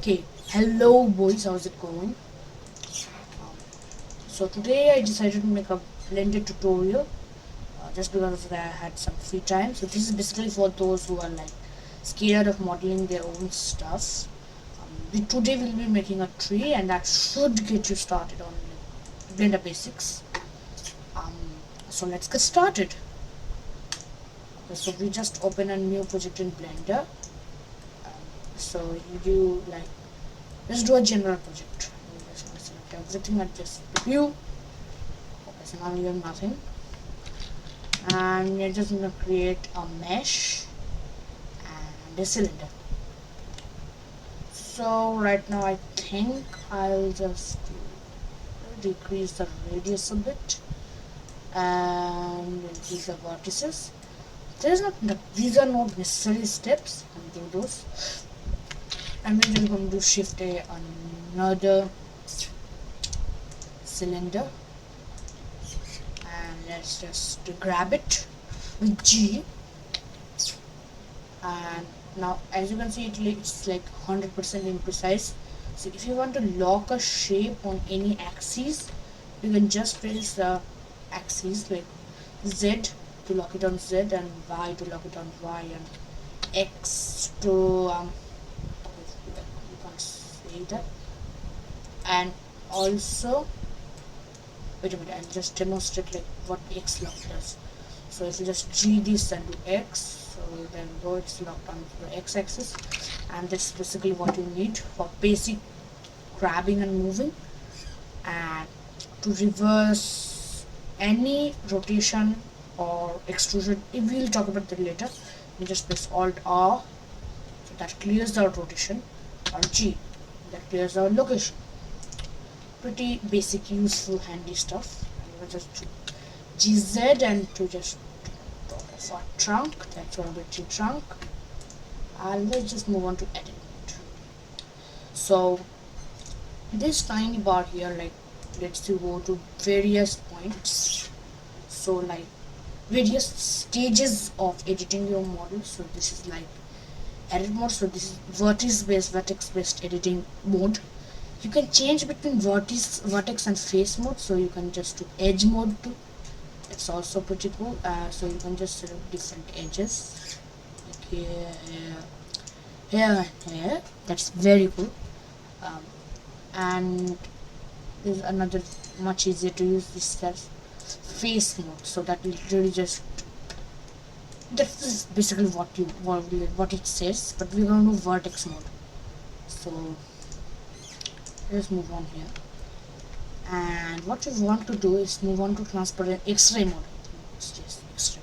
Okay, hello boys, how's it going? So today I decided to make a blended tutorial just because I had some free time. So this is basically for those who are like scared of modeling their own stuff. Today we'll be making a tree, and that should get you started on like, Blender basics. Um, so let's get started. Okay, so we just open a new project in Blender. So you like let's do a general project. I'm just gonna select everything and just preview. Okay, so now we have nothing. And we're just gonna create a mesh and a cylinder. So right now I think I'll just decrease the radius a bit and increase the vertices. These are not necessary steps. I'm do those. And we're just going to shift another cylinder, and let's just grab it with G. And now as you can see it's like 100% imprecise. So if you want to lock a shape on any axis, you can just press the axis like Z to lock it on Z, and Y to lock it on Y, and X to you can't say that. And also wait a minute, I'll just demonstrate like what X lock does. So if you just G this and do X, so then go, it's locked on the X axis, and that's basically what you need for basic grabbing and moving. And to reverse any rotation or extrusion, we'll talk about that later, you just press Alt R, so that clears our rotation, or G, that clears our location. Pretty basic, useful, handy stuff. And we'll just GZ and to just for trunk, that's going to be trunk. And let's just move on to edit mode. So this tiny bar here like lets you go to various points, so like various stages of editing your model. So this is like edit mode, so this is vertex based editing mode. You can change between vertex and face mode, so you can just do edge mode too. It's also pretty cool. So you can just select different edges like here and here. That's very cool. And there's another much easier to use, this as face mode, so that will really just, this is basically what it says, but we're going to do vertex mode. So let's move on here, and what we want to do is move on to transparent X-ray mode. It's just X-ray.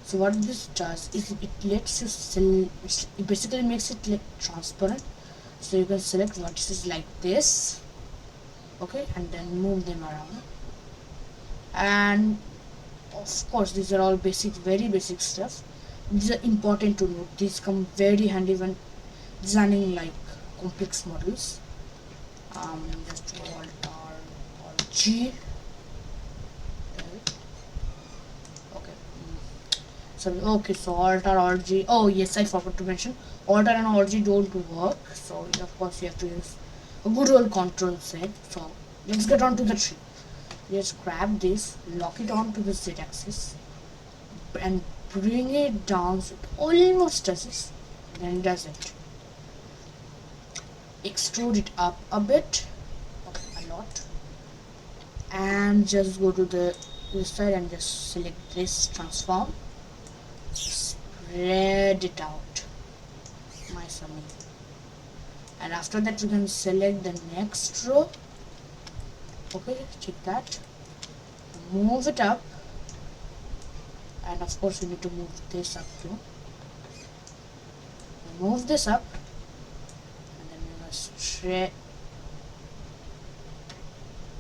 So what this does is it lets you it basically makes it like transparent, so you can select vertices like this, okay, and then move them around. And of course these are all basic, very basic stuff. These are important to note. These come very handy when designing like complex models. Just Alt R or G. Okay. So Alt R or G. Oh yes, I forgot to mention Alt R and Alt G don't work. So of course you have to use a good old Control Z. So let's get on to the tree. Just grab this, lock it onto the Z axis, and bring it down so it almost touches. Then does it. Extrude it up a bit, a lot, and just go to this side and just select this transform, spread it out nice and easy. And after that we can select the next row. Okay, check that, move it up, and of course we need to move this up too. Move this up, straight.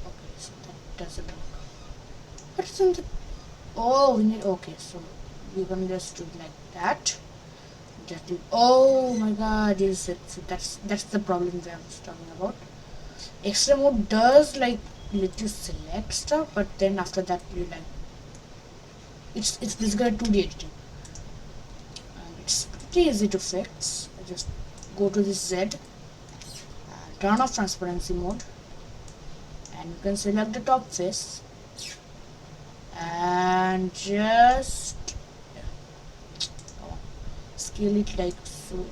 Okay, so that doesn't work. But isn't it? Oh, we need. Okay, so we're gonna just do it like that. Just do. Oh my God! Is it? So that's the problem that I was talking about. Extra mode does like let you select stuff, but then after that you like it's basically 2D editing, and it's pretty easy to fix. I just go to this Z, turn off transparency mode, and you can select the top face and just scale it like so,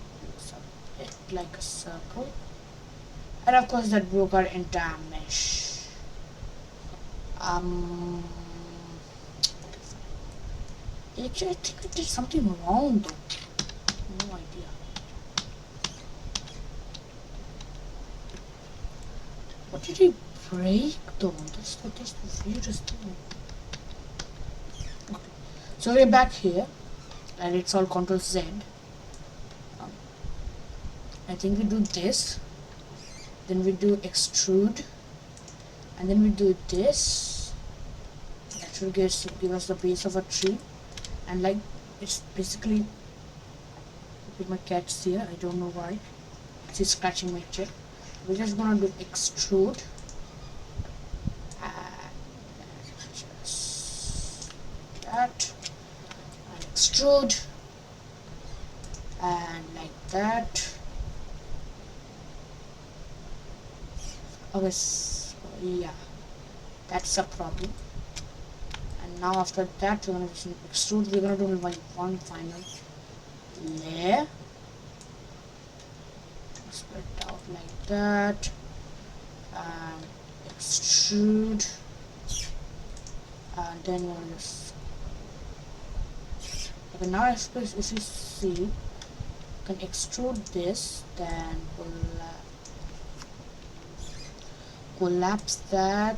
like a circle, and of course that broke our entire mesh. Actually, I think I did something wrong though. No idea. What did he break though? That's the weirdest thing. Okay. So we're back here, and it's all Ctrl Z. I think we do this, then we do extrude, and then we do this. That should give us the base of a tree, and like it's basically with my cat's here. I don't know why she's scratching my chair. We're just gonna do extrude, and just that, and extrude, and like that. Okay, so yeah, that's a problem. And now after that, we're gonna just extrude. We're gonna do like one final layer, spread out like that, and extrude, and then we'll just. Okay, now if you see, you can extrude this, then we'll collapse that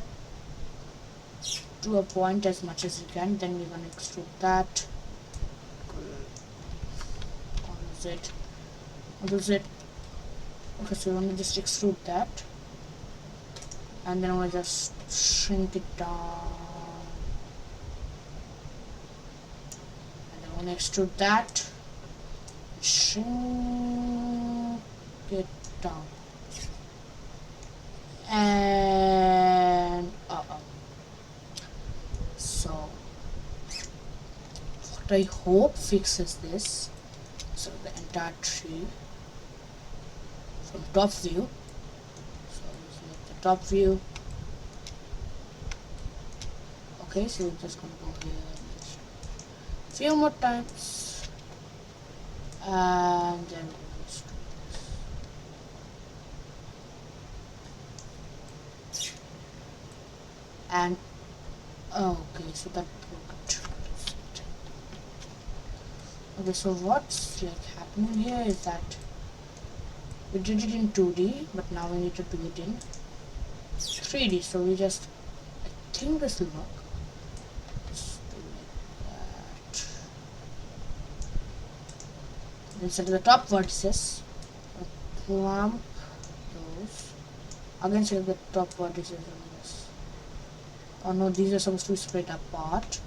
to a point as much as you can, then we're gonna extrude that. What is it? Okay, so we're gonna just extrude that, and then I'm gonna just shrink it down, and then I'm gonna extrude that, shrink it down, and so what I hope fixes this. So the entire tree from top view. So select the top view. Okay, so we're just gonna go here and just a few more times, and then we'll just do this. And okay, so that broke it. Okay, so what's like happening here is that we did it in 2D, but now we need to do it in 3D. So we just, I think this will work. Just do like that. Then set the top vertices, clump those. Again, select the top vertices on this. Oh no, these are supposed to be spread apart.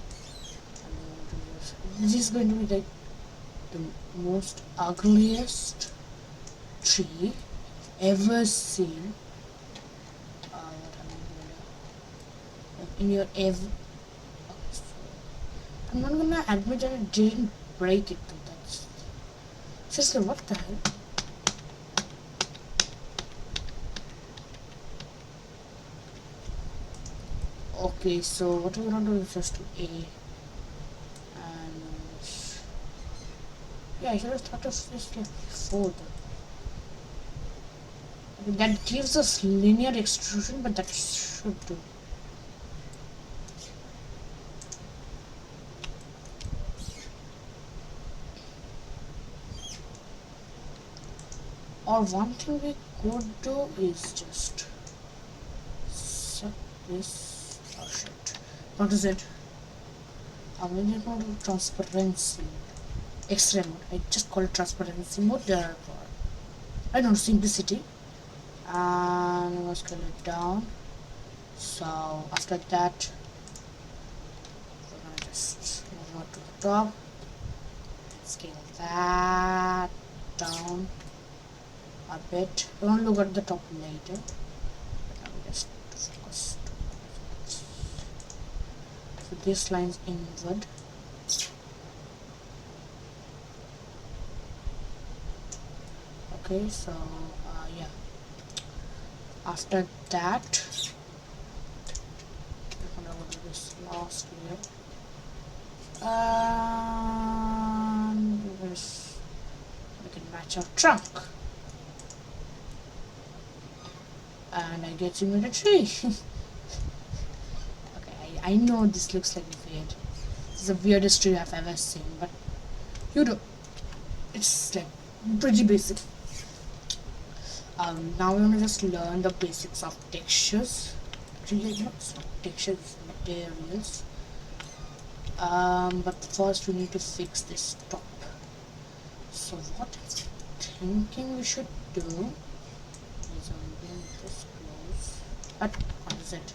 And this is going to be like the most ugliest tree ever seen. In your ever. Okay, so I'm not gonna admit that it didn't break it though. That's seriously, what the hell? Okay, so what we're gonna do is just do A, and yeah, I should have thought of this like before though. Okay, that gives us linear extrusion, but that should do. Or one thing we could do is just set this. Oh shit! What is it? I'm going to do transparency. X-ray mode. I just call it transparency mode. I don't know, simplicity. And I'm gonna scale it down. So after that, we're gonna just move on to the top. Scale that down a bit. Don't look at the top later. But I'm just focus. So this line's inward. Okay, so yeah. After that, I'm gonna go to this last layer, and we can match our trunk, and I get to meet a tree. Okay, I know this looks like weird. This is the weirdest tree I've ever seen, but you know, it's like pretty basic. Now we're gonna just learn the basics of textures. Actually, not textures, materials. But first we need to fix this top. So what I'm thinking we should do is bring this close. What is it?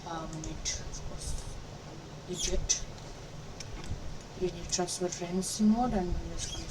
We need, of course, idiot. We need transfer transparency mode, and we're just gonna